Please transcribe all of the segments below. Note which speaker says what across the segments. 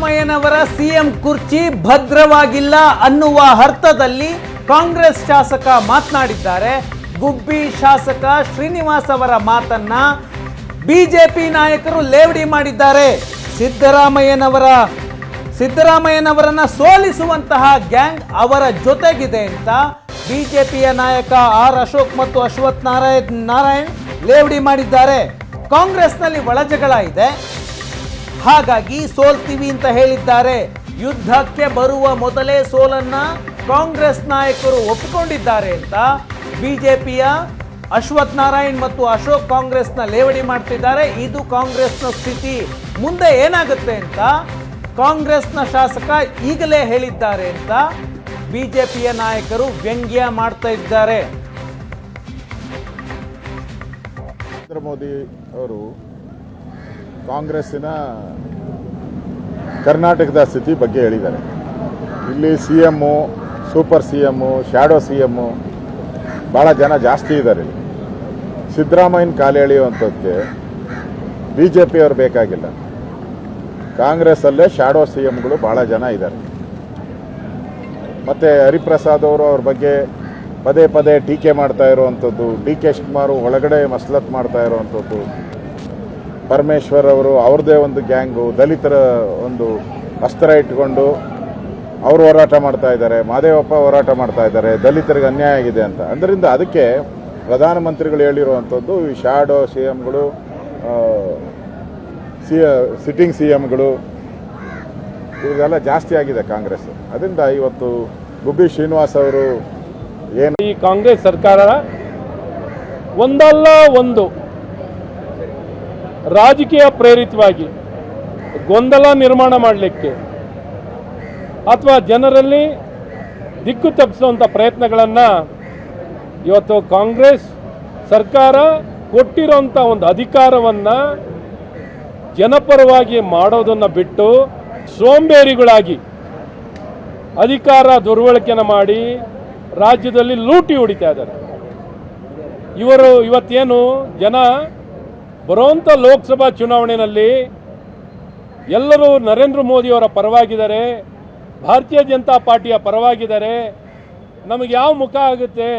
Speaker 1: ಸಿದ್ದರಾಮಯ್ಯನವರ ಸಿಎಂ ಕುರ್ಚಿ ಭದ್ರವಾಗಿಲ್ಲ ಅನ್ನುವ ಅರ್ಥದಲ್ಲಿ ಕಾಂಗ್ರೆಸ್ ಶಾಸಕ ಮಾತನಾಡಿದ್ದಾರೆ. ಗುಬ್ಬಿ ಶಾಸಕ ಶ್ರೀನಿವಾಸ್ ಅವರ ಮಾತನ್ನ ಬಿಜೆಪಿ ನಾಯಕರು ಲೇವಡಿ ಮಾಡಿದ್ದಾರೆ. ಸಿದ್ದರಾಮಯ್ಯನವರನ್ನ ಸೋಲಿಸುವಂತಹ ಗ್ಯಾಂಗ್ ಅವರ ಜೊತೆಗಿದೆ ಅಂತ ಬಿಜೆಪಿಯ ನಾಯಕ ಆರ್ ಅಶೋಕ್ ಮತ್ತು ಅಶ್ವಥ್ ನಾರಾಯಣ್ ಲೇವಡಿ ಮಾಡಿದ್ದಾರೆ. ಕಾಂಗ್ರೆಸ್ನಲ್ಲಿ ಒಳಜಗಳ ಇದೆ, ಹಾಗಾಗಿ ಸೋಲ್ತೀವಿ ಅಂತ ಹೇಳಿದ್ದಾರೆ. ಯುದ್ಧಕ್ಕೆ ಬರುವ ಮೊದಲೇ ಸೋಲನ್ನ ಕಾಂಗ್ರೆಸ್ ನಾಯಕರು ಒಪ್ಪಿಕೊಂಡಿದ್ದಾರೆ ಅಂತ ಬಿಜೆಪಿಯ ಅಶ್ವಥ್ ನಾರಾಯಣ್ ಮತ್ತು ಅಶೋಕ್ ಕಾಂಗ್ರೆಸ್ನ ಲೇವಡಿ ಮಾಡ್ತಿದ್ದಾರೆ. ಇದು ಕಾಂಗ್ರೆಸ್ನ ಸ್ಥಿತಿ. ಮುಂದೆ ಏನಾಗುತ್ತೆ ಅಂತ ಕಾಂಗ್ರೆಸ್ನ ಶಾಸಕ ಈಗಲೇ ಹೇಳಿದ್ದಾರೆ ಅಂತ ಬಿಜೆಪಿಯ ನಾಯಕರು ವ್ಯಂಗ್ಯ ಮಾಡ್ತಾ ಇದ್ದಾರೆ.
Speaker 2: ನರೇಂದ್ರ ಮೋದಿ ಅವರು ಕಾಂಗ್ರೆಸ್ಸಿನ ಕರ್ನಾಟಕದ ಸ್ಥಿತಿ ಬಗ್ಗೆ ಹೇಳಿದ್ದಾರೆ. ಇಲ್ಲಿ ಸಿಎಮ್ಮು, ಸೂಪರ್ ಸಿಎಮ್ಮು, ಶ್ಯಾಡೋ ಸಿಎಮ್ಮು ಭಾಳ ಜನ ಜಾಸ್ತಿ ಇದ್ದಾರೆ. ಸಿದ್ದರಾಮಯ್ಯನ ಕಾಲು ಎಳೆಯುವಂಥದ್ದಕ್ಕೆ ಬಿ ಜೆ ಪಿಯವರು ಬೇಕಾಗಿಲ್ಲ. ಕಾಂಗ್ರೆಸ್ಸಲ್ಲೇ ಶ್ಯಾಡೋ ಸಿಎಮ್ಗಳು ಭಾಳ ಜನ ಇದ್ದಾರೆ. ಮತ್ತು ಹರಿಪ್ರಸಾದ್ ಅವರು ಅವ್ರ ಬಗ್ಗೆ ಪದೇ ಪದೇ ಟೀಕೆ ಮಾಡ್ತಾ ಇರುವಂಥದ್ದು, ಡಿ ಕೆ ಶಿವಕುಮಾರ್ ಒಳಗಡೆ ಮಸಲತ್ ಮಾಡ್ತಾ ಇರುವಂಥದ್ದು, ಪರಮೇಶ್ವರ್ ಅವರು ಅವ್ರದ್ದೇ ಒಂದು ಗ್ಯಾಂಗು, ದಲಿತರ ಒಂದು ಅಸ್ತ್ರ ಇಟ್ಕೊಂಡು ಅವರು ಹೋರಾಟ ಮಾಡ್ತಾ ಇದ್ದಾರೆ, ಮಾದೇವಪ್ಪ ಹೋರಾಟ ಮಾಡ್ತಾ ಇದ್ದಾರೆ, ದಲಿತರಿಗೆ ಅನ್ಯಾಯ ಆಗಿದೆ ಅಂತ. ಅದರಿಂದ ಅದಕ್ಕೆ ಪ್ರಧಾನಮಂತ್ರಿಗಳು ಹೇಳಿರುವಂಥದ್ದು ಈ ಶ್ಯಾಡೋ ಸಿ ಎಂಗಳು, ಸಿಟ್ಟಿಂಗ್ ಸಿ ಎಂಗಳು ಇದೆಲ್ಲ ಜಾಸ್ತಿ ಆಗಿದೆ ಕಾಂಗ್ರೆಸ್. ಅದರಿಂದ ಇವತ್ತು ಗುಬ್ಬಿ ಶ್ರೀನಿವಾಸ್ ಅವರು ಏನು
Speaker 3: ಈ ಕಾಂಗ್ರೆಸ್ ಸರ್ಕಾರ ಒಂದಲ್ಲ ಒಂದು ರಾಜಕೀಯ ಪ್ರೇರಿತವಾಗಿ ಗೊಂದಲ ನಿರ್ಮಾಣ ಮಾಡಲಿಕ್ಕೆ ಅಥವಾ ಜನರಲ್ಲಿ ದಿಕ್ಕು ತಪ್ಪಿಸುವಂಥ ಪ್ರಯತ್ನಗಳನ್ನು ಇವತ್ತು ಕಾಂಗ್ರೆಸ್ ಸರ್ಕಾರ ಕೊಟ್ಟಿರೋಂಥ ಒಂದು ಅಧಿಕಾರವನ್ನು ಜನಪರವಾಗಿ ಮಾಡೋದನ್ನು ಬಿಟ್ಟು ಸೋಂಬೇರಿಗಳಾಗಿ ಅಧಿಕಾರ ದುರ್ಬಳಕೆಯನ್ನು ಮಾಡಿ ರಾಜ್ಯದಲ್ಲಿ ಲೂಟಿ ಹೊಡಿತಾ ಇದ್ದಾರೆ. ಇವರು ಇವತ್ತೇನು ಜನ ಬರುವಂಥ ಲೋಕಸಭಾ ಚುನಾವಣೆಯಲ್ಲಿ ಎಲ್ಲರೂ ನರೇಂದ್ರ ಮೋದಿಯವರ ಪರವಾಗಿದ್ದಾರೆ, ಭಾರತೀಯ ಜನತಾ ಪಾರ್ಟಿಯ ಪರವಾಗಿದ್ದಾರೆ, ನಮಗೆ ಯಾವ ಮುಖ ಆಗುತ್ತೆ,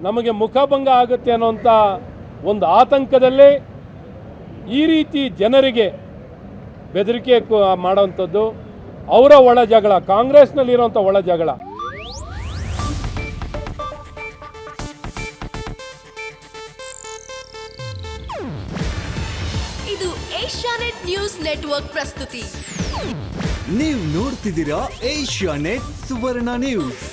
Speaker 3: ನಮಗೆ ಮುಖಭಂಗ ಆಗುತ್ತೆ ಅನ್ನೋಂಥ ಒಂದು ಆತಂಕದಲ್ಲಿ ಈ ರೀತಿ ಜನರಿಗೆ ಬೆದರಿಕೆ ಮಾಡೋವಂಥದ್ದು ಅವರ ಒಳ ಜಗಳ, ಕಾಂಗ್ರೆಸ್ನಲ್ಲಿರುವಂಥ ಒಳ ಜಗಳ.
Speaker 4: ಇದು ಏಷ್ಯಾನೆಟ್ ನ್ಯೂಸ್ ನೆಟ್ವರ್ಕ್ ಪ್ರಸ್ತುತಿ.
Speaker 5: ನೀವು ನೋಡ್ತಿದ್ದೀರಾ ಏಷ್ಯಾನೆಟ್ ಸುವರ್ಣ ನ್ಯೂಸ್.